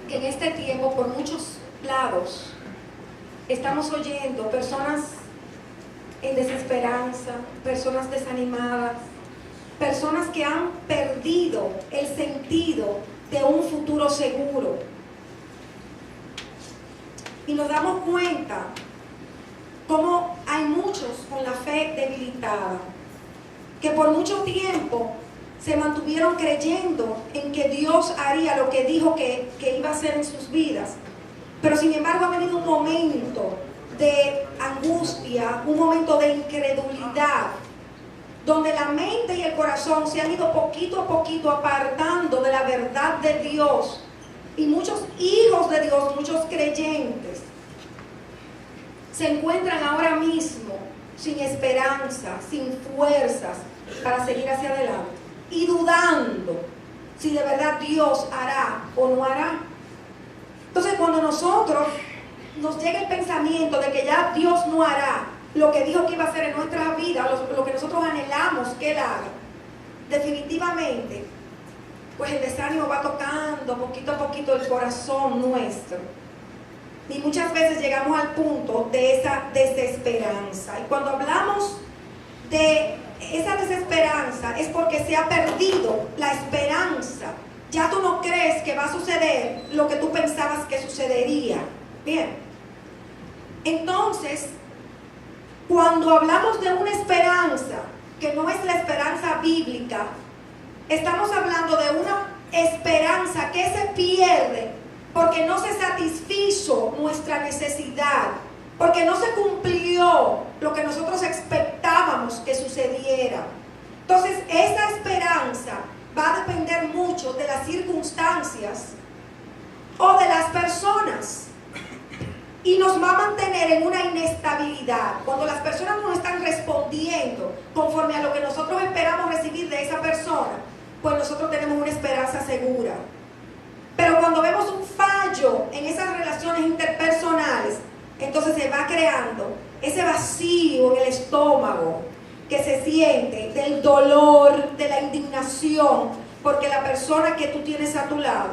que en este tiempo, por muchos lados, estamos oyendo personas en desesperanza, personas desanimadas, personas que han perdido el sentido de un futuro seguro. Y nos damos cuenta cómo hay muchos con la fe debilitada, que por mucho tiempo se mantuvieron creyendo en que Dios haría lo que dijo que iba a hacer en sus vidas. Pero sin embargo ha venido un momento de angustia, un momento de incredulidad, donde la mente y el corazón se han ido poquito a poquito apartando de la verdad de Dios. Y muchos hijos de Dios, muchos creyentes, se encuentran ahora mismo sin esperanza, sin fuerzas para seguir hacia adelante y dudando si de verdad Dios hará o no hará. Entonces, cuando nosotros nos llega el pensamiento de que ya Dios no hará lo que dijo que iba a hacer en nuestra vida, lo que nosotros anhelamos que Él haga, definitivamente, pues el desánimo va tocando poquito a poquito el corazón nuestro. Y muchas veces llegamos al punto de esa desesperanza. Y cuando hablamos de esa desesperanza es porque se ha perdido la esperanza. Ya tú no crees que va a suceder lo que tú pensabas que sucedería. Bien. Entonces, cuando hablamos de una esperanza que no es la esperanza bíblica, estamos hablando de una esperanza que se pierde porque no se satisfizo nuestra necesidad, porque no se cumplió lo que nosotros expectábamos que sucediera. Entonces, esa esperanza va a depender mucho de las circunstancias o de las personas y nos va a mantener en una inestabilidad. Cuando las personas no están respondiendo conforme a lo que nosotros esperamos recibir de esa persona, pues nosotros tenemos una esperanza segura. Pero cuando vemos un fallo en esas relaciones interpersonales, entonces se va creando ese vacío en el estómago que se siente, del dolor, de la indignación, porque la persona que tú tienes a tu lado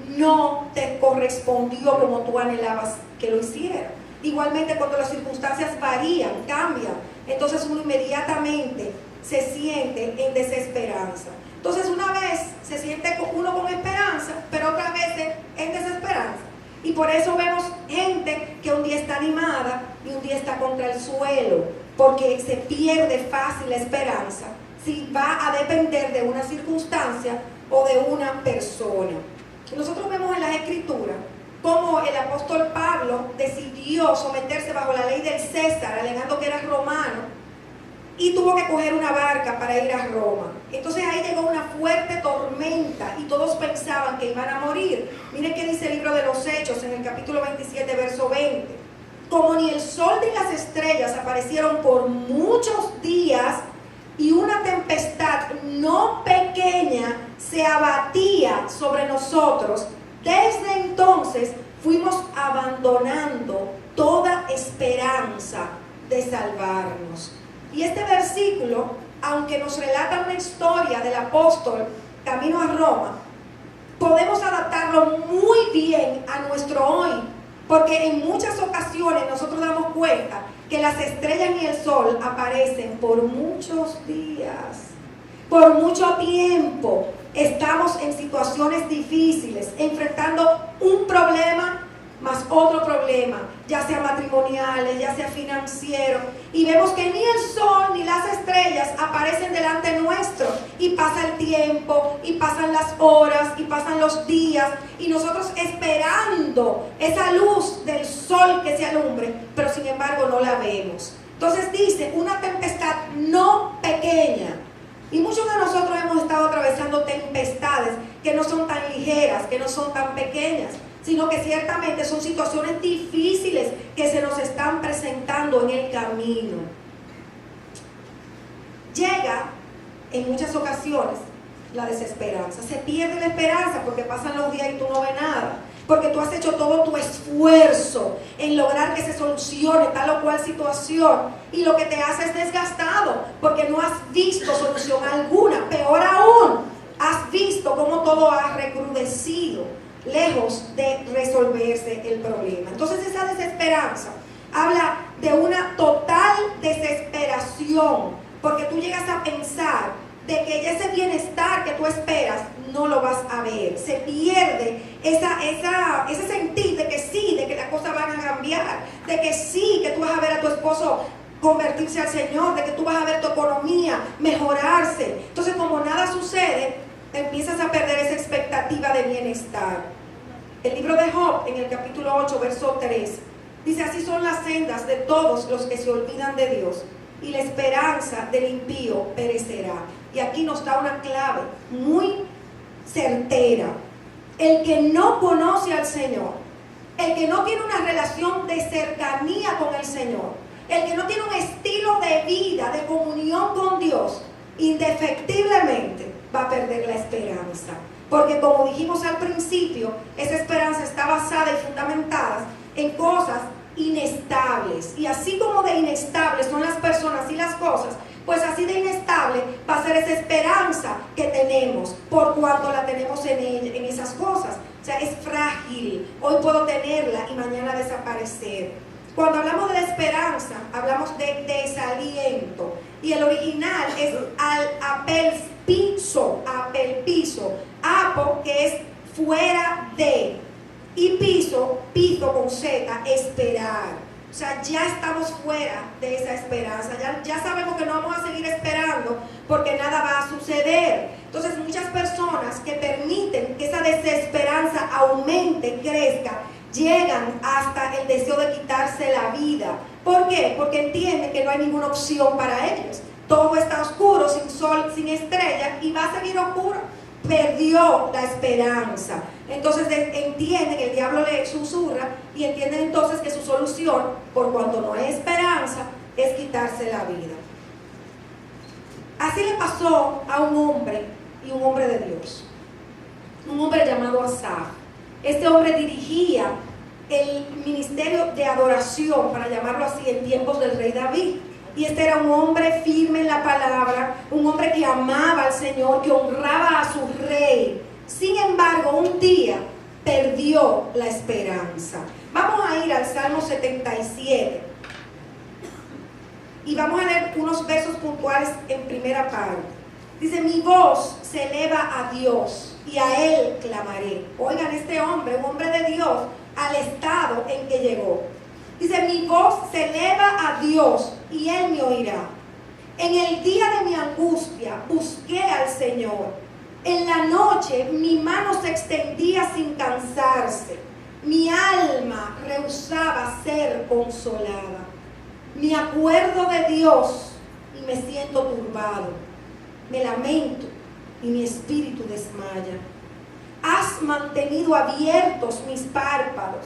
no te correspondió como tú anhelabas que lo hiciera. Igualmente, cuando las circunstancias varían, cambian, entonces uno inmediatamente se siente en desesperanza. Entonces, una vez se siente uno con esperanza, pero otra vez en desesperanza. Y por eso vemos gente que un día está animada y un día está contra el suelo, porque se pierde fácil la esperanza si va a depender de una circunstancia o de una persona. Nosotros vemos en las Escrituras cómo el apóstol Pablo decidió someterse bajo la ley del César, alegando que era romano, y tuvo que coger una barca para ir a Roma. Entonces ahí llegó una fuerte tormenta y todos pensaban que iban a morir. Miren qué dice el libro de los Hechos en el capítulo 27, verso 20. Como ni el sol ni las estrellas aparecieron por muchos días y una tempestad no pequeña se abatía sobre nosotros, desde entonces fuimos abandonando toda esperanza de salvarnos. Y este versículo, aunque nos relata una historia del apóstol camino a Roma, podemos adaptarlo muy bien a nuestro hoy, porque en muchas ocasiones nosotros damos cuenta que las estrellas y el sol aparecen por muchos días, por mucho tiempo. Estamos en situaciones difíciles, enfrentando un problema más otro problema, ya sea matrimoniales, ya sea financiero, y vemos que ni el sol ni las estrellas aparecen delante nuestro, y pasa el tiempo, y pasan las horas, y pasan los días, y nosotros esperando esa luz del sol que se alumbre, pero sin embargo no la vemos. Entonces dice, una tempestad no pequeña, y muchos de nosotros hemos estado atravesando tempestades que no son tan ligeras, que no son tan pequeñas, sino que ciertamente son situaciones difíciles que se nos están presentando en el camino. Llega en muchas ocasiones la desesperanza, se pierde la esperanza porque pasan los días y tú no ves nada, porque tú has hecho todo tu esfuerzo en lograr que se solucione tal o cual situación, y lo que te hace es desgastado porque no has visto solución alguna. Peor aún, has visto cómo todo ha recrudecido. lejos de resolverse el problema. Entonces esa desesperanza habla de una total desesperación, porque tú llegas a pensar de que ese bienestar que tú esperas no lo vas a ver. Se pierde ese sentir de que sí, de que las cosas van a cambiar, de que sí, que tú vas a ver a tu esposo convertirse al Señor, de que tú vas a ver tu economía mejorarse. Entonces, como nada sucede, empiezas a perder esa expectativa de bienestar. El libro de Job, en el capítulo 8, verso 3, dice: así son las sendas de todos los que se olvidan de Dios, y la esperanza del impío perecerá. Y aquí nos da una clave muy certera. El que no conoce al Señor, el que no tiene una relación de cercanía con el Señor, el que no tiene un estilo de vida, de comunión con Dios, indefectiblemente va a perder la esperanza. Porque como dijimos al principio, esa esperanza está basada y fundamentada en cosas inestables. Y así como de inestables son las personas y las cosas, pues así de inestable va a ser esa esperanza que tenemos, por cuanto la tenemos en esas cosas. O sea, es frágil. Hoy puedo tenerla y mañana desaparecer. Cuando hablamos de la esperanza, hablamos de desaliento. Y el original es apelpizo, apo, que es fuera de, y piso con Z, esperar. O sea, ya estamos fuera de esa esperanza, ya sabemos que no vamos a seguir esperando porque nada va a suceder. Entonces muchas personas que permiten que esa desesperanza aumente, crezca, llegan hasta el deseo de quitarse la vida. ¿Por qué? Porque entienden que no hay ninguna opción para ellos. Todo está oscuro, sin sol, sin estrella, y va a seguir oscuro. Perdió la esperanza. Entonces entienden, el diablo le susurra, y entienden entonces que su solución, por cuanto no hay esperanza, es quitarse la vida. Así le pasó a un hombre, y un hombre de Dios, un hombre llamado Asaf. Este hombre dirigía el ministerio de adoración, para llamarlo así, en tiempos del rey David. Y este era un hombre firme en la palabra, un hombre que amaba al Señor, que honraba a su rey. Sin embargo, un día perdió la esperanza. Vamos a ir al Salmo 77 y vamos a leer unos versos puntuales en primera parte. Dice: mi voz se eleva a Dios y a Él clamaré. Oigan, este hombre, un hombre de Dios, al estado en que llegó. Dice: mi voz se eleva a Dios y Él me oirá. En el día de mi angustia busqué al Señor. En la noche mi mano se extendía sin cansarse. Mi alma rehusaba ser consolada. Me acuerdo de Dios y me siento turbado. Me lamento y mi espíritu desmaya. Has mantenido abiertos mis párpados.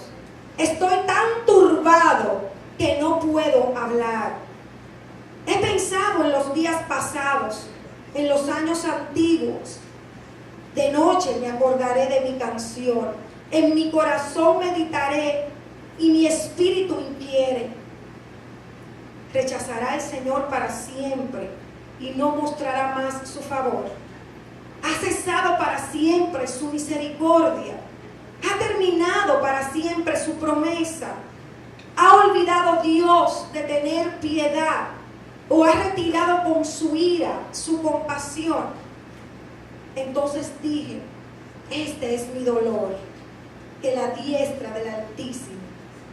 Estoy tan turbado que no puedo hablar. He pensado en los días pasados, en los años antiguos. De noche me acordaré de mi canción. En mi corazón meditaré y mi espíritu inquiere. Rechazará el Señor para siempre y no mostrará más su favor. Ha cesado para siempre su misericordia. Ha terminado para siempre su promesa. ¿Ha olvidado Dios de tener piedad? ¿O ha retirado con su ira su compasión? Entonces dije: este es mi dolor, que la diestra del Altísimo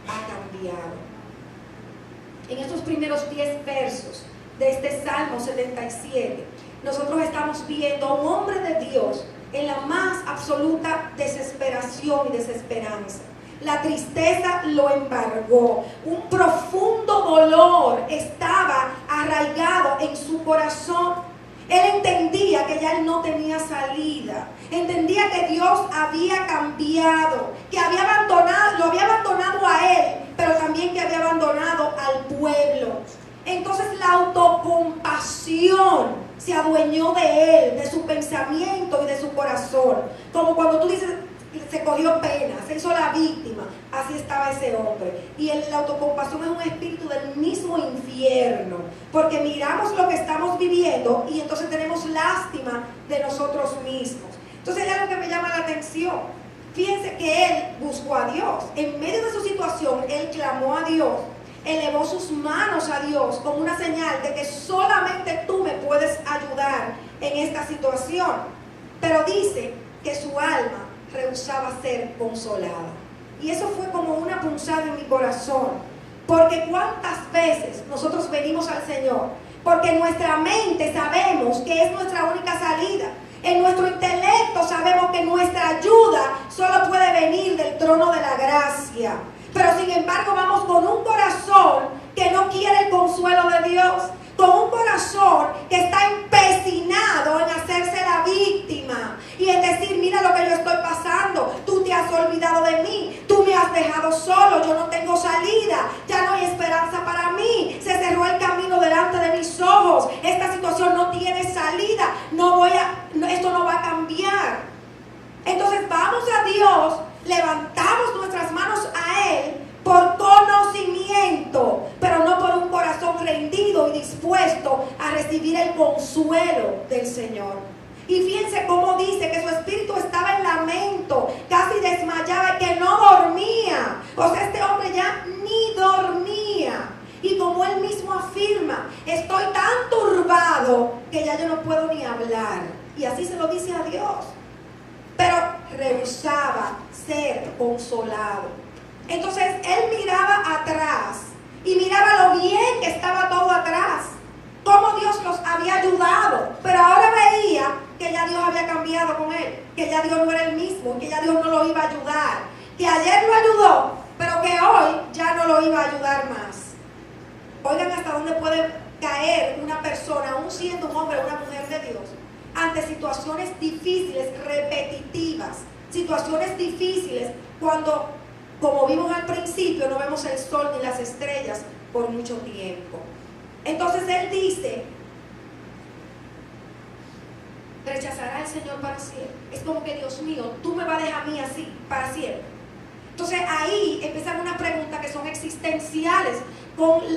ha cambiado. En estos primeros 10 versos de este Salmo 77, nosotros estamos viendo a un hombre de Dios en la más absoluta desesperación y desesperanza. La tristeza lo embargó. Un profundo dolor estaba arraigado en su corazón. Él entendía que ya él no tenía salida. Entendía que Dios había cambiado, que lo había abandonado a él, pero también que había abandonado al pueblo. Entonces la autocompasión se adueñó de él, de su pensamiento y de su corazón. Como cuando tú dices, se cogió pena, se hizo la víctima. Así estaba ese hombre. Y la autocompasión es un espíritu del mismo infierno, porque miramos lo que estamos viviendo y entonces tenemos lástima de nosotros mismos. Entonces hay algo que me llama la atención. Fíjense que él buscó a Dios. En medio de su situación, él clamó a Dios, elevó sus manos a Dios como una señal de que solamente tú me puedes ayudar en esta situación. Pero dice que su alma rehusaba ser consolada. Y eso fue como una punzada en mi corazón. Porque cuántas veces nosotros venimos al Señor, porque en nuestra mente sabemos que es nuestra única salida. En nuestro intelecto sabemos que nuestra ayuda solo puede venir del trono de la gracia. Pero sin embargo vamos con un corazón que no quiere el consuelo de Dios, con un corazón que está empecinado en hacerse la víctima y en decir, mira lo que yo estoy pasando, tú te has olvidado de mí, tú me has dejado solo, yo no tengo salida, ya no hay esperanza para mí, se cerró el camino delante de mis ojos, esta situación no tiene salida, esto no va a cambiar. Entonces vamos a Dios, levantamos nuestras manos a Él por conocimiento, pero no por un corazón rendido y dispuesto a recibir el consuelo del Señor. Y fíjense cómo dice que su espíritu estaba en lamento, casi desmayaba y que no dormía. O sea, este hombre ya ni dormía. Y como él mismo afirma, estoy tan turbado que ya yo no puedo ni hablar. Y así se lo dice a Dios. Pero rehusaba ser consolado. Entonces él miraba atrás y miraba lo bien que estaba todo atrás, cómo Dios los había ayudado, pero ahora veía que ya Dios había cambiado con él, que ya Dios no era el mismo, que ya Dios no lo iba a ayudar, que ayer lo ayudó, pero que hoy ya no lo iba a ayudar más. Oigan hasta dónde puede caer una persona, aún siendo un hombre o una mujer de Dios, ante situaciones difíciles, repetitivas, situaciones difíciles cuando, como vimos al principio, no vemos el sol ni las estrellas por mucho tiempo. Entonces él dice, rechazará al Señor para siempre. Es como que, Dios mío, tú me vas a dejar a mí así para siempre. Entonces ahí empiezan unas preguntas que son existenciales,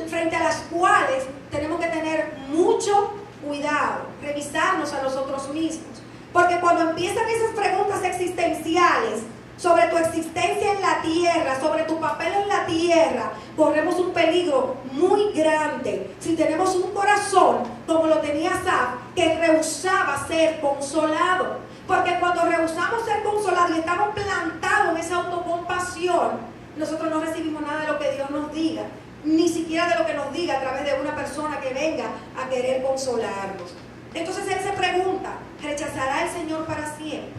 frente a las cuales tenemos que tener mucho cuidado, revisarnos a nosotros mismos. Porque cuando empiezan esas preguntas existenciales sobre tu existencia en la tierra, sobre tu papel en la tierra, corremos un peligro muy grande si tenemos un corazón como lo tenía Asaf, que rehusaba ser consolado. Porque cuando rehusamos ser consolados y estamos plantados en esa autocompasión, nosotros no recibimos nada de lo que Dios nos diga, ni siquiera de lo que nos diga a través de una persona que venga a querer consolarnos. Entonces él se pregunta, ¿rechazará el Señor para siempre?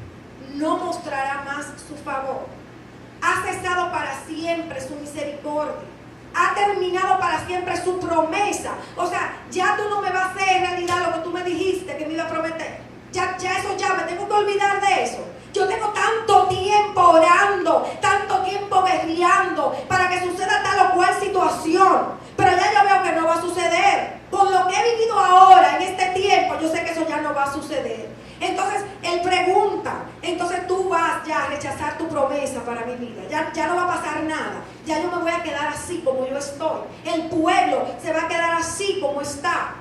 ¿No mostrará más su favor? ¿Ha cesado para siempre su misericordia? ¿Ha terminado para siempre su promesa? O sea, ya tú no me vas a hacer en realidad lo que tú me dijiste que me iba a prometer. Ya me tengo que olvidar de eso. Yo tengo tanto tiempo orando, tanto tiempo guerreando para que suceda tal o cual situación, pero ya yo veo que no va a suceder. Con lo que he vivido ahora en este tiempo, yo sé que eso ya no va a suceder. Entonces él pregunta, entonces tú vas ya a rechazar tu promesa para mi vida, ya no va a pasar nada, ya yo me voy a quedar así como yo estoy, el pueblo se va a quedar así como está.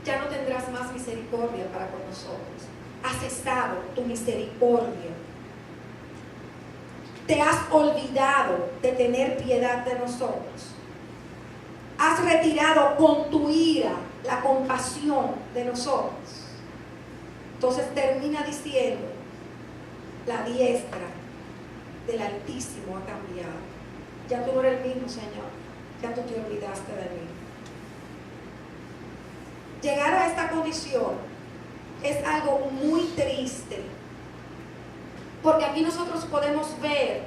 Ya no tendrás más misericordia para con nosotros. Has cesado tu misericordia. Te has olvidado de tener piedad de nosotros. Has retirado con tu ira la compasión de nosotros. Entonces termina diciendo, la diestra del Altísimo ha cambiado. Ya tú no eres el mismo, Señor. Ya tú te olvidaste de mí. Llegar a esta condición es algo muy triste, porque aquí nosotros podemos ver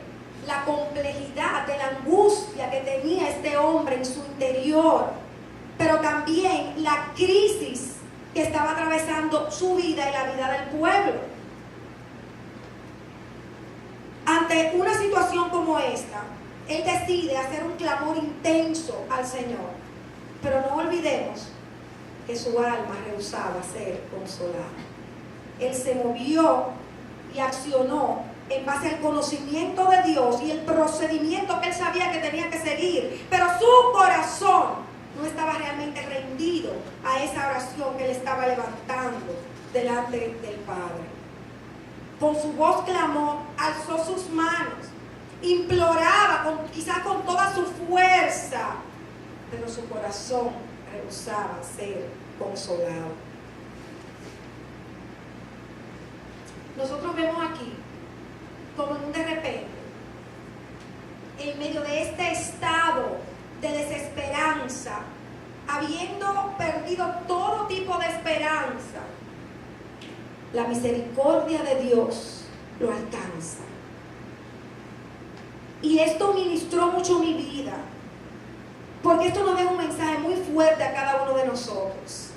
la complejidad de la angustia que tenía este hombre en su interior, pero también la crisis que estaba atravesando su vida y la vida del pueblo. Ante una situación como esta, él decide hacer un clamor intenso al Señor, pero no olvidemos que su alma rehusaba ser consolada. Él se movió y accionó en base al conocimiento de Dios y el procedimiento que él sabía que tenía que seguir, pero su corazón no estaba realmente rendido a esa oración que él estaba levantando delante del Padre. con su voz clamó, alzó sus manos, imploraba, quizás con toda su fuerza, pero su corazón rehusaba ser consolado. Nosotros vemos aquí, como en un de repente, en medio de este estado de desesperanza, habiendo perdido todo tipo de esperanza, la misericordia de Dios lo alcanza. Y esto ministró mucho mi vida, porque esto nos deja un mensaje muy fuerte a cada uno de nosotros.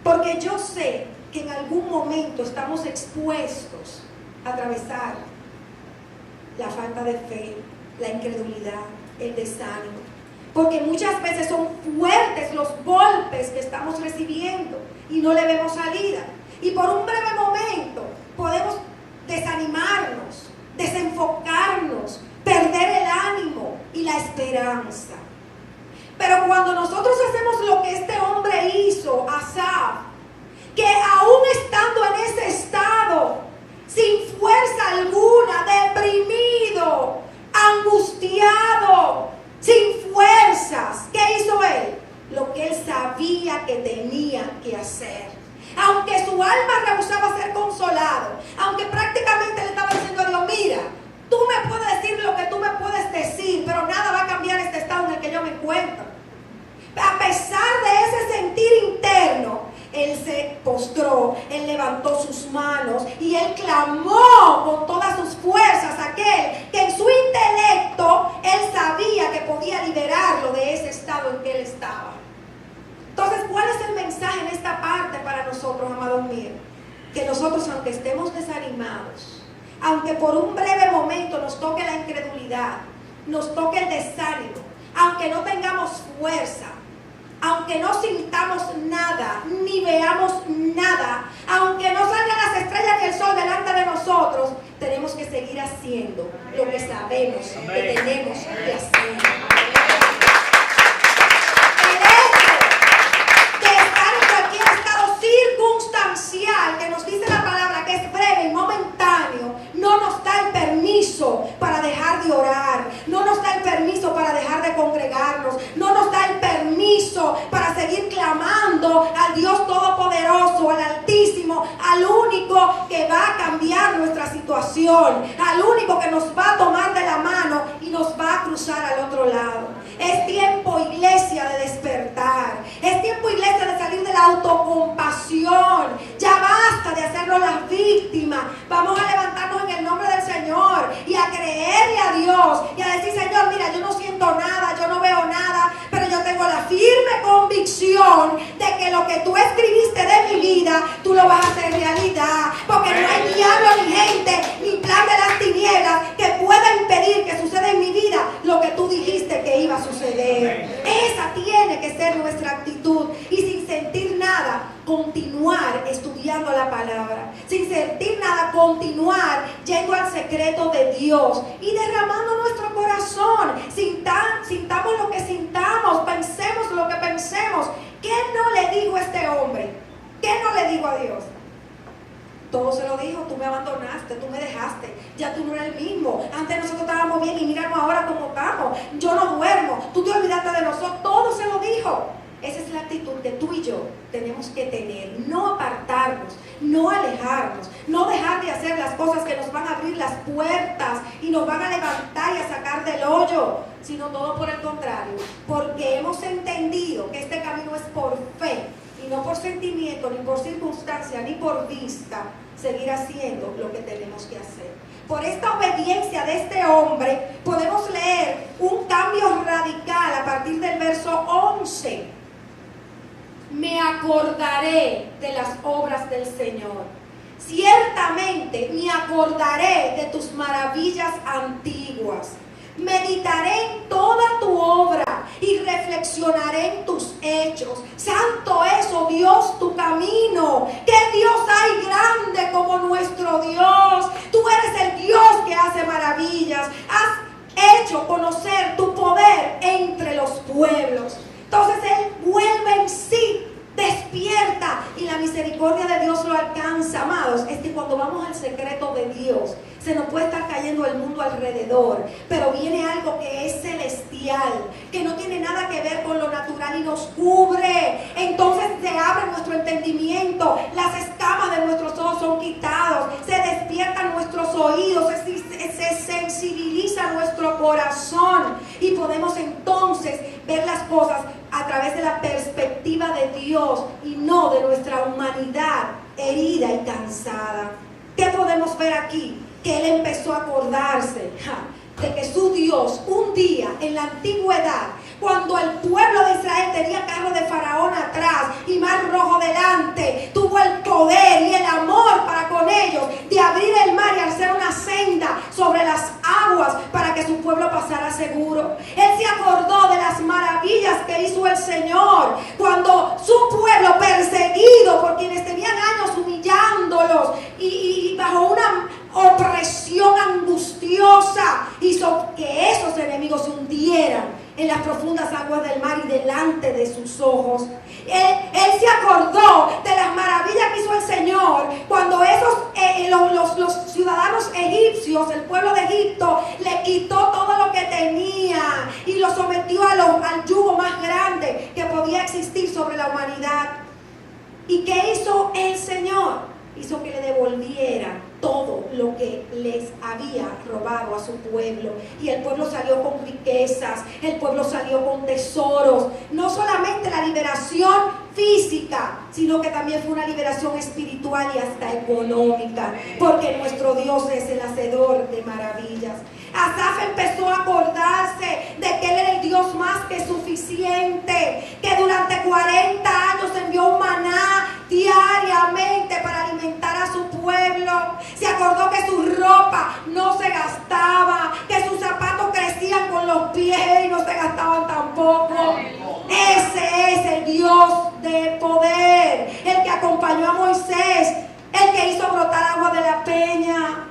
Porque yo sé que en algún momento estamos expuestos a atravesar la falta de fe, la incredulidad, el desánimo. Porque muchas veces son fuertes los golpes que estamos recibiendo y no le vemos salida. Y por un breve momento podemos desanimarnos, desenfocarnos, perder el ánimo y la esperanza. Pero cuando nosotros hacemos lo que este hombre hizo, Asaf, que aún estando en ese estado, sin fuerza alguna, deprimido, angustiado, sin fuerzas, ¿qué hizo él? Lo que él sabía que tenía que hacer. Aunque su alma rehusaba ser consolado, aunque prácticamente le estaba diciendo a Dios, mira, tú me puedes decir lo que tú me puedes decir, pero nada va a cambiar este estado en el que yo me encuentro. A pesar de ese sentir interno, él se postró, él levantó sus manos y él clamó con todas sus fuerzas a aquel que en su intelecto él sabía que podía liberarlo de ese estado en que él estaba. Entonces, ¿cuál es el mensaje en esta parte para nosotros, amados míos? Que nosotros, aunque estemos desanimados, aunque por un breve momento nos toque la incredulidad, nos toque el desánimo, aunque no tengamos fuerza, aunque no sintamos nada, ni veamos nada, aunque no salgan las estrellas ni el sol delante de nosotros, tenemos que seguir haciendo lo que sabemos que tenemos que hacer. El hecho de estar en cualquier estado circunstancial, que nos dice la palabra que es breve y momentáneo, no nos da el permiso para dejar de orar, no nos da el permiso para dejar de congregarnos, no nos da el permiso para seguir clamando al Dios Todopoderoso, al Altísimo, al único que va a cambiar nuestra situación, al único que nos va a tomar de la mano y nos va a cruzar al otro lado. Es tiempo, iglesia, de despertar. Es tiempo, iglesia, de salir de la autocompasión. Ya basta de hacernos las víctimas. Vamos a levantarnos en el nombre del Señor y a creerle a Dios y a decir, Señor, mira, yo no siento nada, yo no veo nada, pero yo tengo la firme convicción de que lo que tú escribiste de mi vida, tú lo vas a hacer realidad. Porque no hay diablo, ni gente, ni plan de las tinieblas que pueda impedir que suceda en mi vida lo que tú dijiste que iba a suceder. Esa tiene que ser nuestra actitud. Y sin sentir nada, continuar estudiando la palabra. Sin sentir nada, continuar yendo al secreto de Dios y derramando nuestro corazón. Sintamos lo que sintamos, pensemos lo que pensemos. ¿Qué no le digo a este hombre? ¿Qué no le digo a Dios? Todo se lo dijo, tú me abandonaste, tú me dejaste, ya tú no eres el mismo. Antes nosotros estábamos bien y míranos ahora cómo estamos. Yo no duermo, tú te olvidaste de nosotros, todo se lo dijo. Esa es la actitud que tú y yo tenemos que tener, no apartarnos, no alejarnos, no dejar de hacer las cosas que nos van a abrir las puertas y nos van a levantar y a sacar del hoyo, sino todo por el contrario, porque hemos entendido que este camino es por fe y no por sentimiento, ni por circunstancia, ni por vista, seguir haciendo lo que tenemos que hacer. Por esta obediencia de este hombre podemos leer un cambio radical a partir del verso 11. Me acordaré de las obras del Señor. Ciertamente me acordaré de tus maravillas antiguas. Meditaré en toda tu obra y reflexionaré en tus hechos. Santo es, oh Dios, tu camino. ¿Qué Dios hay grande como nuestro Dios? Tú eres el Dios que hace maravillas. Has hecho conocer tu poder entre los pueblos. Entonces él vuelve en sí, despierta y la misericordia de Dios lo alcanza, amados, es que cuando vamos al secreto de Dios, se nos puede estar cayendo el mundo alrededor, pero viene algo que es celestial, que no tiene nada que ver con lo natural y nos cubre. Entonces se abre nuestro entendimiento, las escamas de nuestros ojos son quitados, se despiertan nuestros oídos, se sensibiliza nuestro corazón y podemos entonces ver las cosas a través de la perspectiva de Dios y no de nuestra humanidad herida y cansada. ¿Qué podemos ver aquí? Que él empezó a acordarse de que su Dios un día en la antigüedad, cuando el pueblo de Israel tenía carro de Faraón atrás y mar rojo delante, tuvo el poder y el amor para con ellos de abrir el mar y hacer una senda sobre las aguas para que su pueblo pasara seguro. Él se acordó de las maravillas que hizo el Señor cuando su pueblo, perseguido por quienes tenían años humillándolos y bajo una opresión angustiosa, hizo que esos enemigos se hundieran en las profundas aguas del mar y delante de sus ojos. Él se acordó de las maravillas que hizo el Señor cuando los ciudadanos egipcios, el pueblo de Egipto, le quitó todo lo que tenía y lo sometió al yugo más grande que podía existir sobre la humanidad. ¿Y qué hizo el Señor? Hizo que le devolviera todo lo que les había robado a su pueblo. Y el pueblo salió con riquezas, el pueblo salió con tesoros. No solamente la liberación física, sino que también fue una liberación espiritual y hasta económica, porque nuestro Dios es el hacedor de maravillas. Asaf empezó a acordarse de que Él era el Dios más que suficiente, que durante 40 años envió un maná diariamente para alimentar a su pueblo. Se acordó que su ropa no se gastaba, que sus zapatos crecían con los pies y no se gastaban tampoco. Ese es el Dios de poder, el que acompañó a Moisés, el que hizo brotar agua de la peña,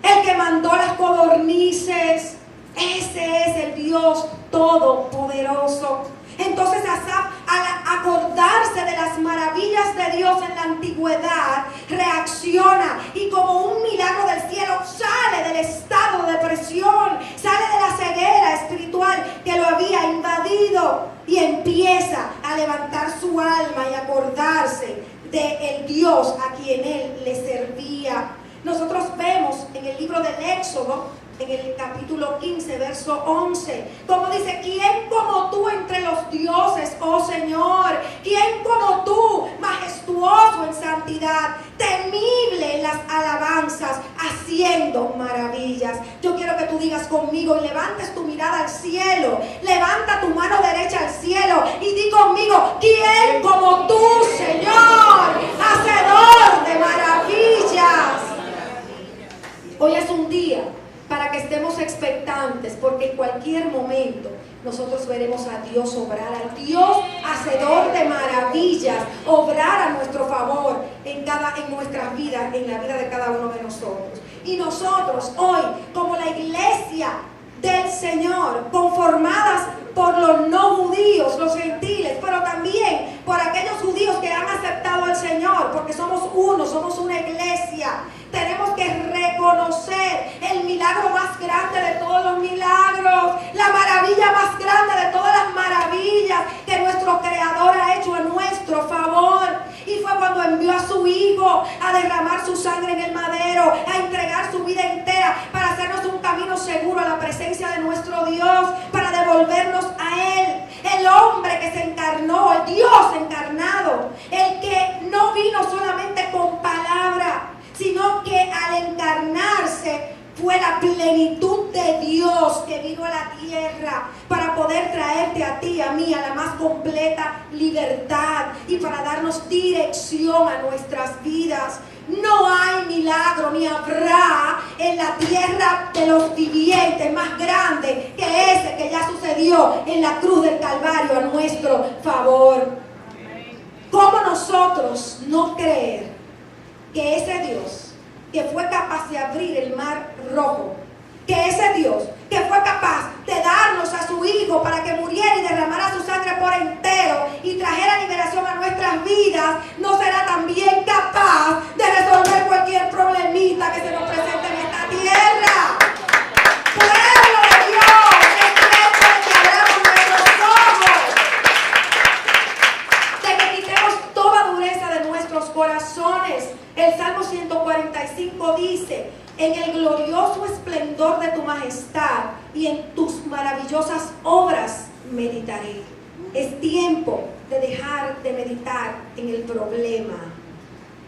el que mandó las codornices. Ese es el Dios todopoderoso. Entonces Asaf, al acordarse de las maravillas de Dios en la antigüedad, reacciona y como un milagro del cielo sale del estado de depresión, sale de la ceguera espiritual que lo había invadido y empieza a levantar su alma y acordarse del Dios a quien él le servía. Nosotros vemos en el libro del Éxodo, en el capítulo 15, verso 11, como dice: ¿quién como tú entre los dioses, oh Señor? ¿Quién como tú, majestuoso en santidad, temible en las alabanzas, haciendo maravillas? Yo quiero que tú digas conmigo y levantes tu mirada al cielo, levanta tu mano derecha al cielo y di conmigo: ¿quién como tú, Señor, hacedor de maravillas? Hoy es un día para que estemos expectantes, porque en cualquier momento nosotros veremos a Dios obrar, al Dios hacedor de maravillas, obrar a nuestro favor en nuestras vidas, en la vida de cada uno de nosotros. Y nosotros hoy, como la iglesia del Señor, conformadas por los no judíos, los gentiles, pero también por aquellos judíos que han aceptado al Señor, porque somos uno, somos una iglesia. Tenemos que reconocer el milagro más grande de todos los milagros, la maravilla más grande de todas las maravillas que nuestro Creador ha hecho a nuestro favor. Y fue cuando envió a su Hijo a derramar su sangre en el madero, a entregar su vida entera para hacernos un camino seguro a la presencia de nuestro Dios, para devolvernos a Él. El hombre que se encarnó, el Dios encarnado, el que no vino solamente con palabra, sino que al encarnarse fue la plenitud de Dios que vino a la tierra para poder traerte a ti, a mí, a la más completa libertad y para darnos dirección a nuestras vidas. No hay milagro ni habrá en la tierra de los vivientes más grande que ese que ya sucedió en la cruz del Calvario a nuestro favor. ¿Cómo nosotros no creer que ese Dios que fue capaz de abrir el mar rojo, que ese Dios que fue capaz de darnos a su Hijo para que muriera y derramara su sangre por entero y trajera liberación a nuestras vidas, nos en el glorioso esplendor de tu majestad y en tus maravillosas obras meditaré. Es tiempo de dejar de meditar en el problema.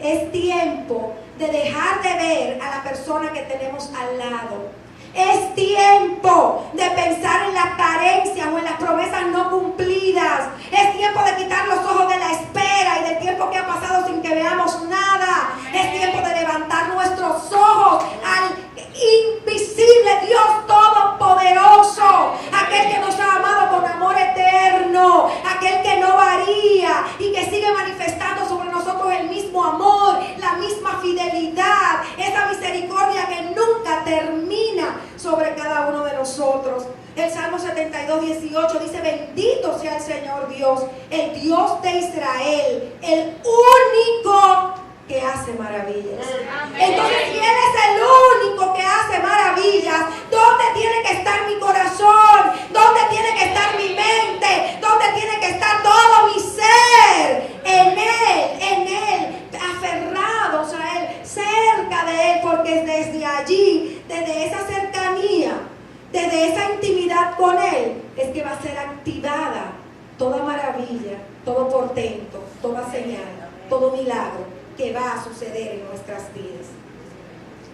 Es tiempo de dejar de ver a la persona que tenemos al lado. Es tiempo de pensar en las carencias o en las promesas no cumplidas. Es tiempo de quitar los ojos de la espera y del tiempo que ha pasado sin que veamos nada. Es tiempo de levantar nuestros ojos al invisible Dios todopoderoso, aquel que nos ha amado con amor eterno, aquel que no varía y que sigue manifestando sobre nosotros el mismo amor, la misma fidelidad, esa misericordia que nunca termina sobre cada uno de nosotros. El Salmo 72, 18 dice: bendito sea el Señor Dios, el Dios de Israel, el único que hace maravillas. Entonces, si Él es el único que hace maravillas, ¿dónde tiene que estar mi corazón? ¿Dónde tiene que estar mi mente? ¿Dónde tiene que estar todo mi ser? En Él, aferrados a Él, cerca de Él, porque desde allí, desde esa cercanía, desde esa intimidad con Él, es que va a ser activada toda maravilla, todo portento, toda señal, todo milagro que va a suceder en nuestras vidas.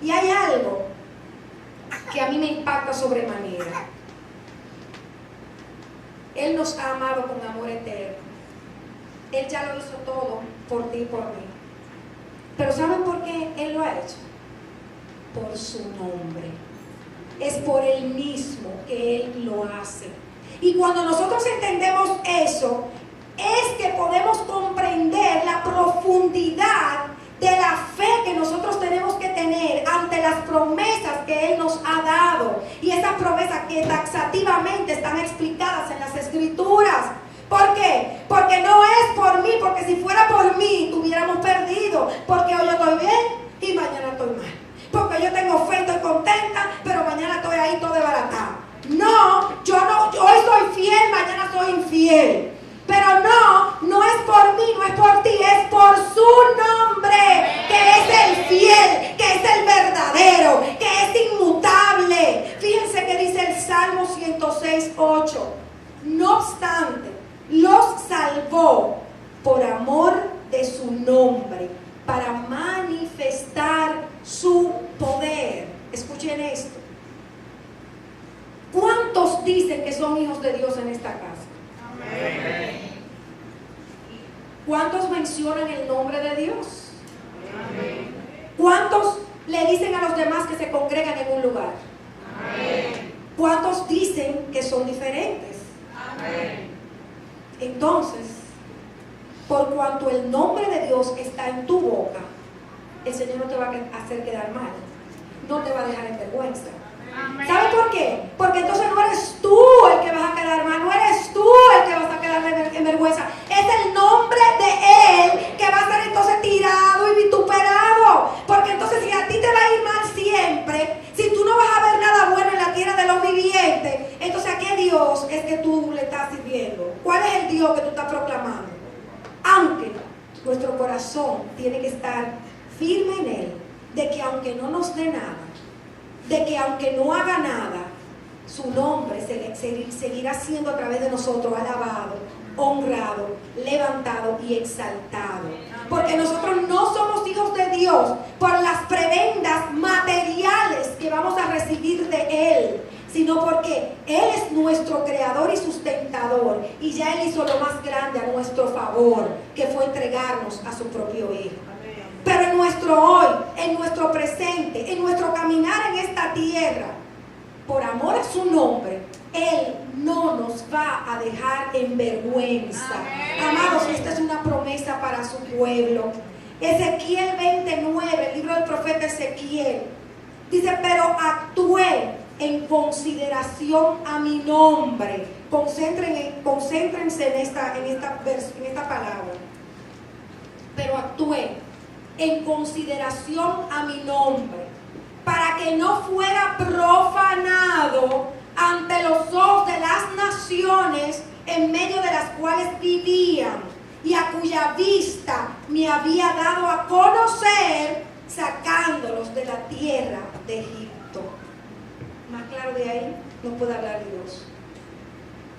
Y hay algo que a mí me impacta sobremanera. Él nos ha amado con amor eterno. Él ya lo hizo todo por ti y por mí. Pero ¿saben por qué Él lo ha hecho? Por su nombre. Es por Él mismo que Él lo hace. Y cuando nosotros entendemos eso, es que podemos comprender la profundidad de la fe que nosotros tenemos que tener ante las promesas que Él nos ha dado. Y esas promesas que taxativamente están explicadas en las Escrituras. ¿Por qué? Porque no es por mí, porque si fuera por mí, tuviéramos perdido. Porque hoy yo estoy bien y mañana estoy mal. Porque yo tengo fe y estoy contenta, pero mañana estoy ahí todo desbaratado. No, yo hoy soy fiel, mañana soy infiel. Pero no es por mí, no es por ti, es por su nombre, que es el fiel, que es el verdadero, que es inmutable. Fíjense que dice el Salmo 106, 8. No obstante, los salvó por amor de su nombre, para manifestar su poder. Escuchen esto. ¿Cuántos dicen que son hijos de Dios en esta casa? Amén. ¿Cuántos mencionan el nombre de Dios? Amén. ¿Cuántos le dicen a los demás que se congregan en un lugar? Amén. ¿Cuántos dicen que son diferentes? Amén. Entonces, por cuanto el nombre de Dios está en tu boca, el Señor no te va a hacer quedar mal, no te va a dejar en vergüenza. ¿Sabes por qué? Porque entonces no eres tú el que vas a quedar mal, no eres tú el que vas a quedar en vergüenza. Es el nombre de Él que va a ser entonces tirado y vituperado. Porque entonces si a ti te va a ir mal siempre, si tú no vas a ver nada bueno en la tierra de los vivientes, entonces ¿a qué Dios es que tú le estás sirviendo? ¿Cuál es el Dios que tú estás proclamando? Aunque nuestro corazón tiene que estar firme en Él, de que aunque no nos dé nada, de que aunque no haga nada, su nombre seguirá siendo a través de nosotros alabado, honrado, levantado y exaltado. Porque nosotros no somos hijos de Dios por las prebendas materiales que vamos a recibir de Él, sino porque Él es nuestro creador y sustentador, y ya Él hizo lo más grande a nuestro favor, que fue entregarnos a su propio Hijo. Pero en nuestro hoy, en nuestro presente, en nuestro caminar en esta tierra, por amor a su nombre, Él no nos va a dejar en vergüenza. Amados, esta es una promesa para su pueblo. Ezequiel 29, el libro del profeta Ezequiel, dice: pero actué en consideración a mi nombre. Concéntrense en esta palabra. Pero actué en consideración a mi nombre, para que no fuera profanado ante los ojos de las naciones en medio de las cuales vivían, y a cuya vista me había dado a conocer, sacándolos de la tierra de Egipto. Más claro de ahí no puede hablar Dios.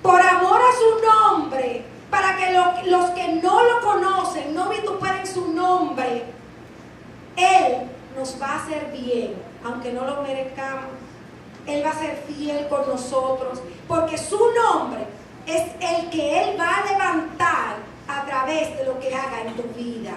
Por amor a su nombre, para que los que no lo conocen, no vituperen su nombre, Él nos va a hacer bien, aunque no lo merezcamos. Él va a ser fiel con nosotros, porque su nombre es el que Él va a levantar a través de lo que haga en tu vida.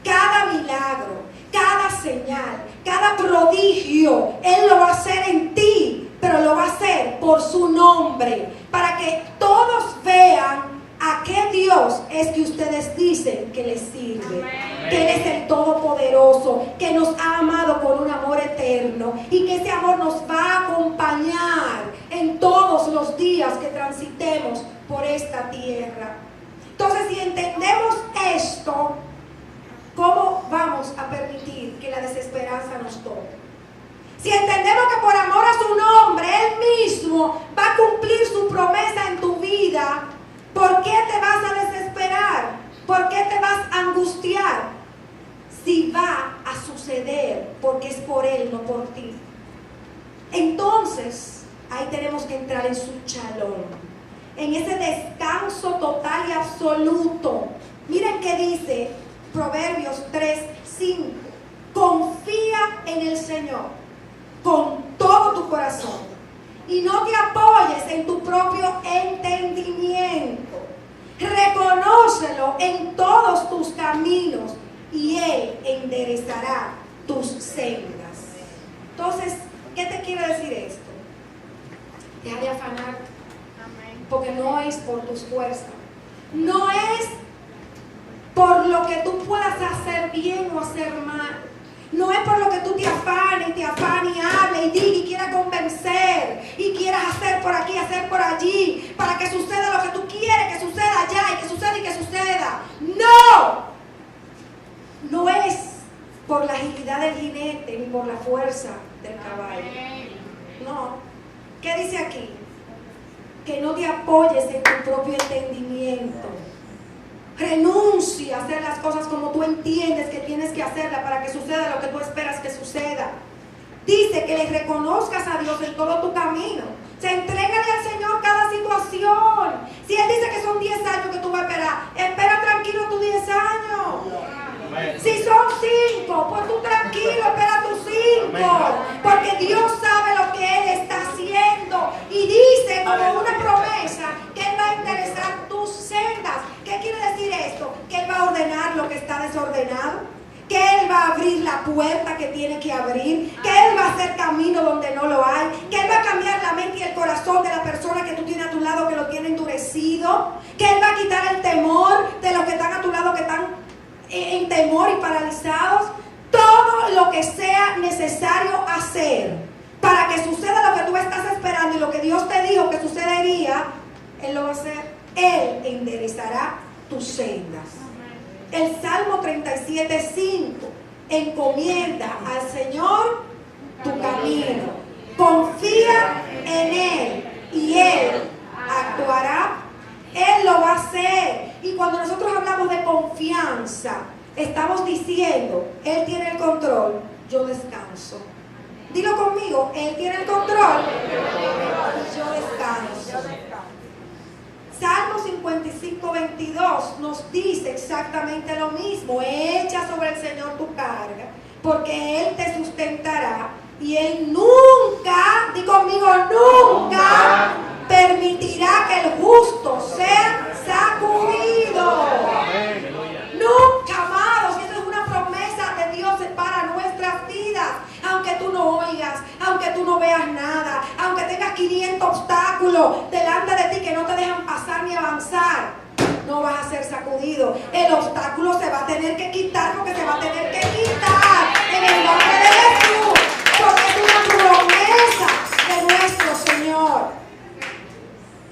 Cada milagro, cada señal, cada prodigio, Él lo va a hacer en ti, pero lo va a hacer por su nombre, para que todos vean a qué Dios es que ustedes dicen que les sirve. Amén. Que Él es el Todopoderoso, que nos ha amado con un amor eterno y que ese amor nos va a acompañar en todos los días que transitemos por esta tierra. Entonces, si entendemos esto, ¿cómo vamos a permitir que la desesperanza nos toque? Si entendemos que por amor a su nombre, Él mismo va a cumplir su promesa en tu vida, ¿por qué te vas a desesperar? ¿Por qué te vas a angustiar? Si va a suceder, porque es por Él, no por ti. Entonces, ahí tenemos que entrar en su shalom, en ese descanso total y absoluto. Miren qué dice Proverbios 3:5. Confía en el Señor con todo tu corazón y no te apoyes en tu propio entendimiento. Reconócelo en todos tus caminos y Él enderezará tus sendas. Entonces, ¿qué te quiere decir esto? Deja de afanar, porque no es por tus fuerzas, no es por lo que tú puedas hacer bien o hacer mal. No es por lo que tú te afanes y hables y digas y quieras convencer y quieras hacer por aquí, hacer por allí, para que suceda lo que tú quieres que suceda allá y que suceda y que suceda. ¡No! No es por la agilidad del jinete ni por la fuerza del caballo. No. ¿Qué dice aquí? Que no te apoyes en tu propio entendimiento. Renuncia a hacer las cosas como tú entiendes que tienes que hacerlas para que suceda lo que tú esperas que suceda. Dice que le reconozcas a Dios en todo tu camino. Se entrégale al Señor cada situación. Si Él dice que son 10 años que tú vas a esperar, espera tranquilo tus 10 años. Si son 5, pues tú tranquilo, espera tus 5. Porque Dios sabe lo que Él está haciendo. Y dice como una promesa que Él va a enderezar tus sendas. ¿Qué quiere decir esto? Que Él va a ordenar lo que está desordenado. Que Él va a abrir la puerta que tiene que abrir. Que Él va a hacer camino donde no lo hay. Que Él va a cambiar la mente y el corazón de la persona que tú tienes a tu lado que lo tiene endurecido. Que Él va a quitar el temor de los que están a tu lado que están en temor y paralizados. Todo lo que sea necesario hacer para que suceda lo que tú estás esperando y lo que Dios te dijo que sucedería, Él lo va a hacer. Él enderezará tus sendas. El Salmo 37:5. Encomienda al Señor tu camino. Confía en Él y Él actuará. Él lo va a hacer. Y cuando nosotros hablamos de confianza, estamos diciendo, Él tiene el control, yo descanso. Dilo conmigo, Él tiene el control y yo descanso. Salmo 55:22 nos dice exactamente lo mismo. Echa sobre el Señor tu carga, porque Él te sustentará y Él nunca, di conmigo, nunca permitirá que el justo sea sacudido. Nunca, amados, y esa es una promesa de Dios para nuestras vidas. Aunque tú no oigas, aunque tú no veas nada, aunque tengas 500 obstáculos delante de ti que no te dejan pasar ni avanzar, no vas a ser sacudido. El obstáculo se va a tener que quitar, porque se va a tener que quitar en el nombre de Jesús, porque es una promesa de nuestro Señor.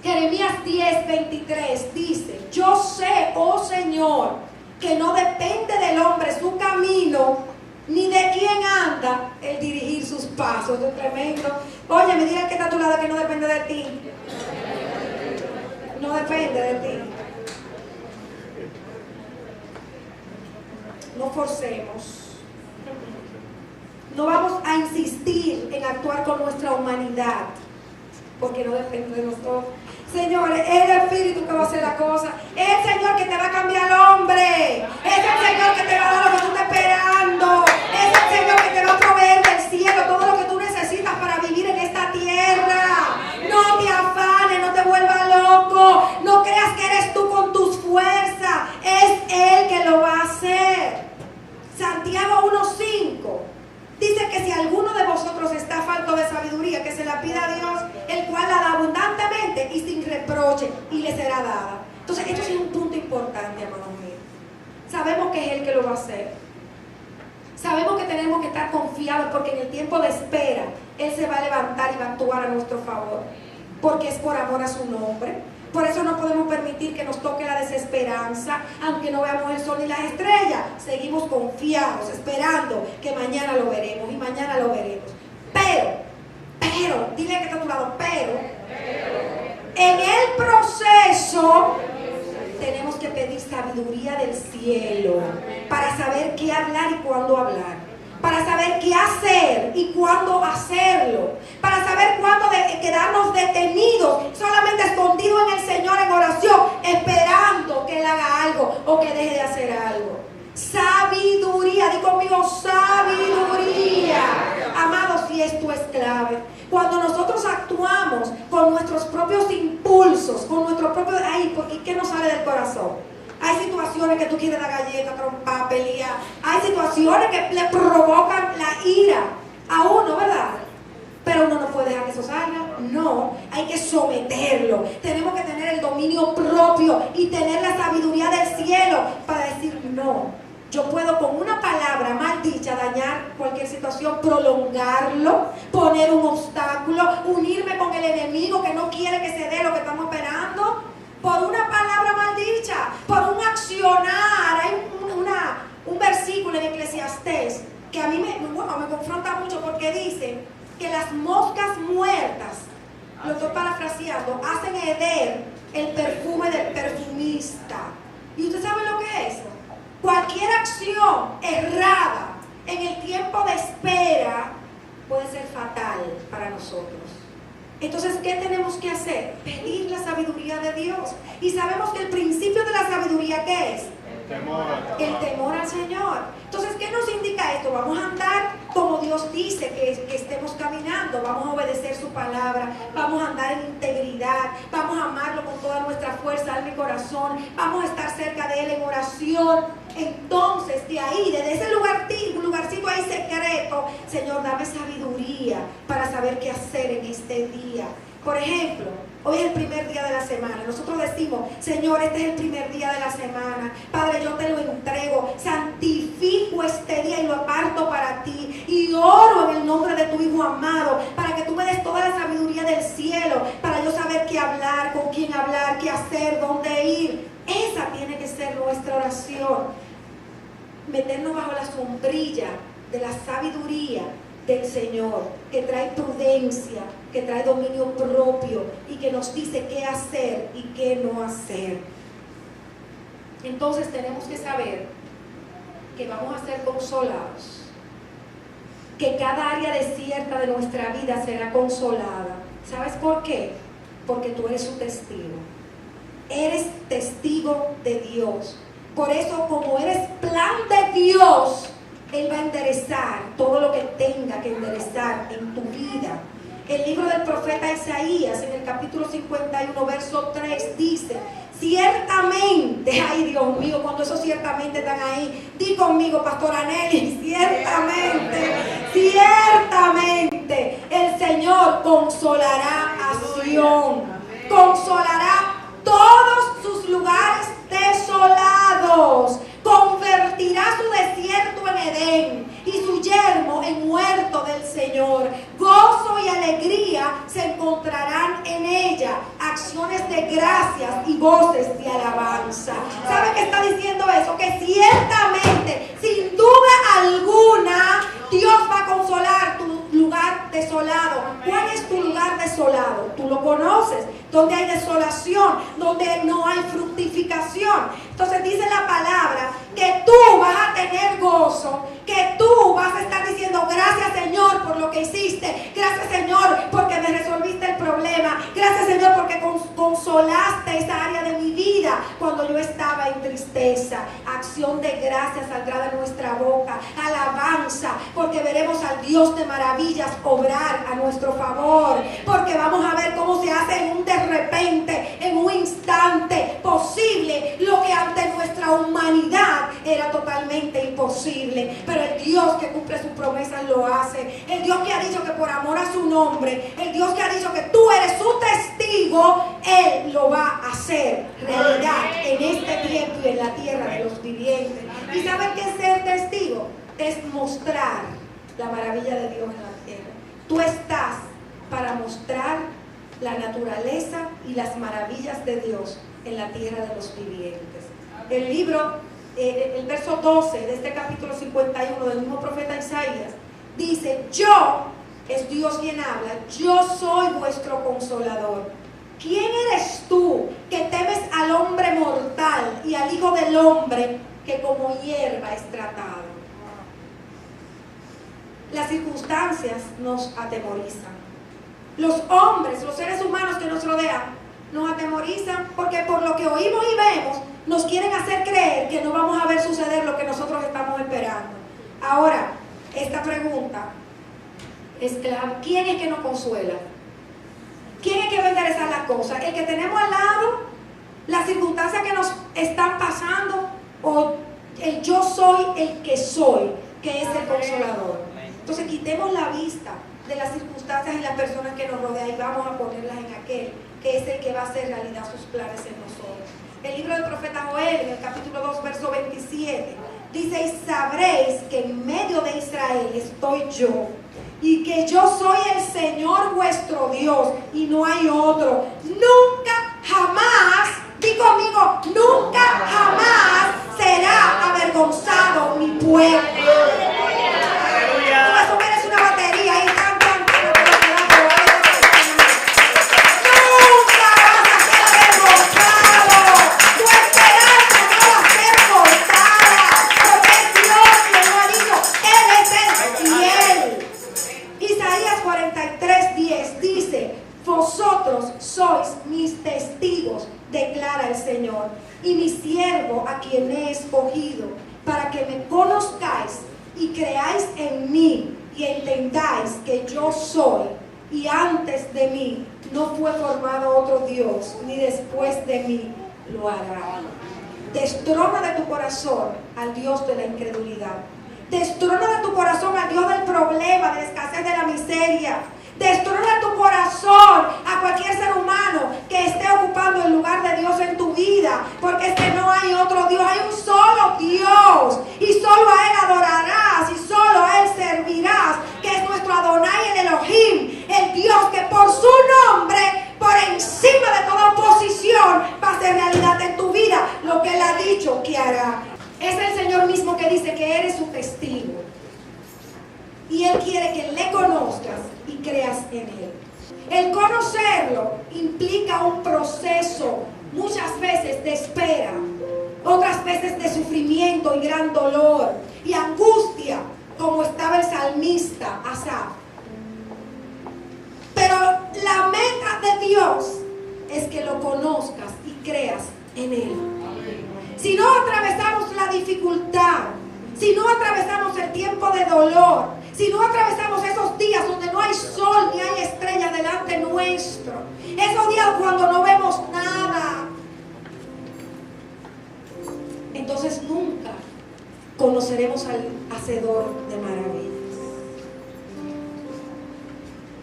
Jeremías 10:23 dice: yo sé, oh Señor, que no depende del hombre su camino, ni de quién anda el dirigir sus pasos. Esto es tremendo. Oye, me diga que está a tu lado que no depende de ti. No depende de ti. No forcemos. No vamos a insistir en actuar con nuestra humanidad, porque no depende de nosotros. Señor, es el Espíritu que va a hacer la cosa. Es el Señor que te va a cambiar al hombre. Es el Señor que te va a dar lo que tú estás esperando. Es el Señor que te va a proveer del cielo todo lo que tú necesitas para vivir en esta tierra. No te afanes, no te vuelvas loco. No creas que eres tú con tus fuerzas. Es Él que lo va a hacer. Santiago 1:5 dice que si alguno de vosotros está falto de sabiduría, que se la pida a Dios, el cual la da abundantemente y sin reproche, y le será dada. Entonces, esto es un punto importante, amados míos. Sabemos que es Él que lo va a hacer. Sabemos que tenemos que estar confiados, porque en el tiempo de espera, Él se va a levantar y va a actuar a nuestro favor, porque es por amor a su nombre. Por eso no podemos permitir que nos toque la desesperanza, aunque no veamos el sol ni las estrellas. Seguimos confiados, esperando que mañana lo veremos y mañana lo veremos. Pero, dile que está a tu lado, pero, en el proceso tenemos que pedir sabiduría del cielo para saber qué hablar y cuándo hablar. Para saber qué hacer y cuándo hacerlo. Para saber cuándo quedarnos detenidos, solamente escondidos en el Señor en oración, esperando que Él haga algo o que deje de hacer algo. Sabiduría, di conmigo, sabiduría. Amados, si esto es clave. Cuando nosotros actuamos con nuestros propios impulsos, con nuestros propios... Ay, ¿por qué no sale del corazón? Hay situaciones que tú quieres dar galleta, trompa, pelear. Hay situaciones que le provocan la ira a uno, ¿verdad? Pero uno no puede dejar que eso salga. No, hay que someterlo. Tenemos que tener el dominio propio y tener la sabiduría del cielo para decir no. Yo puedo con una palabra mal dicha dañar cualquier situación, prolongarlo, poner un obstáculo, unirme con el enemigo que no quiere que se dé lo que estamos esperando. Por una palabra mal dicha, por un accionar. Hay un versículo en Eclesiastés que a mí me confronta mucho, porque dice que las moscas muertas, lo estoy parafraseando, hacen heder el perfume del perfumista. ¿Y usted sabe lo que es eso? Cualquier acción errada en el tiempo de espera puede ser fatal para nosotros. Entonces, ¿qué tenemos que hacer? Pedir la sabiduría de Dios. Y sabemos que el principio de la sabiduría, ¿qué es? El temor al Señor. Entonces, ¿qué nos indica esto? Vamos a andar como Dios dice que estemos caminando. Vamos a obedecer su palabra. Vamos a andar en integridad. Vamos a amarlo con toda nuestra fuerza, alma y corazón. Vamos a estar cerca de Él en oración. Entonces, de ahí, desde ese lugarcito ahí secreto, Señor, dame sabiduría para saber qué hacer en este día. Por ejemplo, hoy es el primer día de la semana. Nosotros decimos, Señor, este es el primer día de la semana. Padre, yo te lo entrego. Santifico este día y lo aparto para ti. Y oro en el nombre de tu Hijo amado, para que tú me des toda la sabiduría del cielo, para yo saber qué hablar, con quién hablar, qué hacer, dónde ir. Esa tiene que ser nuestra oración. Meternos bajo la sombrilla de la sabiduría del Señor, que trae prudencia, que trae dominio propio y que nos dice qué hacer y qué no hacer. Entonces tenemos que saber que vamos a ser consolados, que cada área desierta de nuestra vida será consolada. ¿Sabes por qué? Porque tú eres un testigo. Eres testigo de Dios. Por eso, como eres plan de Dios, Él va a enderezar todo lo que tenga que enderezar en tu vida. El libro del profeta Isaías, en el capítulo 51, verso 3, dice: ciertamente, ay Dios mío, cuando esos ciertamente están ahí, di conmigo, pastora Nelly, ciertamente, el Señor consolará a Sión, consolará todos sus lugares desolados, convertirá su desierto en Edén y su yermo en huerto del Señor. Gozo y alegría se encontrarán en ella, acciones de gracias y voces de alabanza. ¿Sabe qué está diciendo eso? Que ciertamente, sin duda alguna, Dios va a consolar lugar desolado. ¿Cuál es tu lugar desolado? Tú lo conoces. Donde hay desolación, donde no hay fructificación. Entonces dice la palabra que tú vas a tener gozo, que tú vas a estar diciendo gracias Señor por lo que hiciste, gracias Señor porque me resolviste el problema, gracias Señor porque consolaste esa área de mi vida cuando yo estaba en tristeza. Acción de gracias saldrá de nuestra boca, alabanza, porque veremos al Dios de maravillas obrar a nuestro favor, porque vamos a ver cómo se hace en un de repente, en un instante posible lo que ante nuestra humanidad era totalmente imposible. Pero el Dios que cumple sus promesas lo hace. El Dios que ha dicho que por amor a su nombre, el Dios que ha dicho que tú eres su testigo, Él lo va a hacer realidad en este tiempo y en la tierra de los vivientes. ¿Y saben qué es ser testigo? Es mostrar la maravilla de Dios en la tierra. Tú estás para mostrar la naturaleza y las maravillas de Dios en la tierra de los vivientes. El libro, el verso 12 de este capítulo 51 del mismo profeta Isaías, dice: yo, es Dios quien habla, yo soy vuestro consolador. ¿Quién eres tú que temes al hombre mortal y al hijo del hombre que como hierba es tratado? Las circunstancias nos atemorizan. Los hombres, los seres humanos que nos rodean, nos atemorizan porque por lo que oímos y vemos, nos quieren hacer creer que no vamos a ver suceder lo que nosotros estamos esperando. Ahora, esta pregunta es clara: ¿quién es que nos consuela? ¿Quién es que va a enderezar las cosas? ¿El que tenemos al lado? ¿Las circunstancias que nos están pasando? ¿O el yo soy el que soy, que es el consolador? Entonces quitemos la vista de las circunstancias y las personas que nos rodean y vamos a ponerlas en aquel que es el que va a hacer realidad sus planes en nosotros. El libro del profeta Joel, en el capítulo 2, verso 27, dice: y sabréis que en medio de Israel estoy yo, y que yo soy el Señor vuestro Dios, y no hay otro. Nunca jamás, di conmigo, nunca jamás será avergonzado mi pueblo. Tú vas a ver, es una batería ahí. Vosotros sois mis testigos, declara el Señor, y mi siervo a quien he escogido, para que me conozcáis y creáis en mí y entendáis que yo soy, y antes de mí no fue formado otro Dios, ni después de mí lo hará. Destrona de tu corazón al Dios de la incredulidad. Destrona de tu corazón al Dios del problema, de la escasez, de la miseria. Destrona tu corazón a cualquier ser humano que esté ocupando el lugar de Dios en tu vida, porque es que no hay otro Dios, hay un solo Dios, y solo a Él adorarás y solo a Él servirás, que es nuestro Adonai el Elohim, el Dios que por su nombre, por encima de toda oposición, va a hacer realidad en tu vida lo que Él ha dicho que hará. Es el Señor mismo que dice que eres su testigo. Y Él quiere que le conozcas y creas en Él. El conocerlo implica un proceso, muchas veces de espera, otras veces de sufrimiento y gran dolor y angustia, como estaba el salmista Asaf. Pero la meta de Dios es que lo conozcas y creas en Él. Si no atravesamos la dificultad, si no atravesamos el tiempo de dolor, si no atravesamos esos días donde no hay sol ni hay estrella delante nuestro, esos días cuando no vemos nada, entonces nunca conoceremos al Hacedor de maravillas.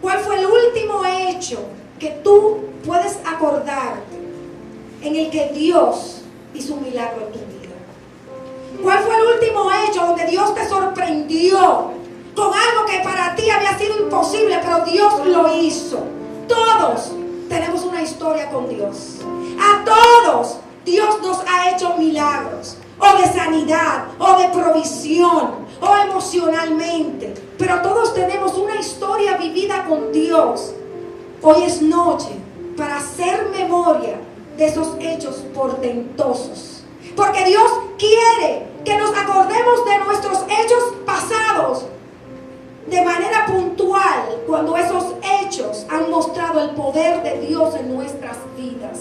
¿Cuál fue el último hecho que tú puedes acordarte en el que Dios hizo un milagro en tu vida? ¿Cuál fue el último hecho donde Dios te sorprendió con algo que para ti había sido imposible, pero Dios lo hizo? Todos tenemos una historia con Dios. A todos Dios nos ha hecho milagros, o de sanidad, o de provisión, o hemos emocionalmente, pero todos tenemos una historia vivida con Dios. Hoy es noche para hacer memoria de esos hechos portentosos, porque Dios quiere que nos acordemos de nuestros hechos pasados de manera puntual cuando esos hechos han mostrado el poder de Dios en nuestras vidas.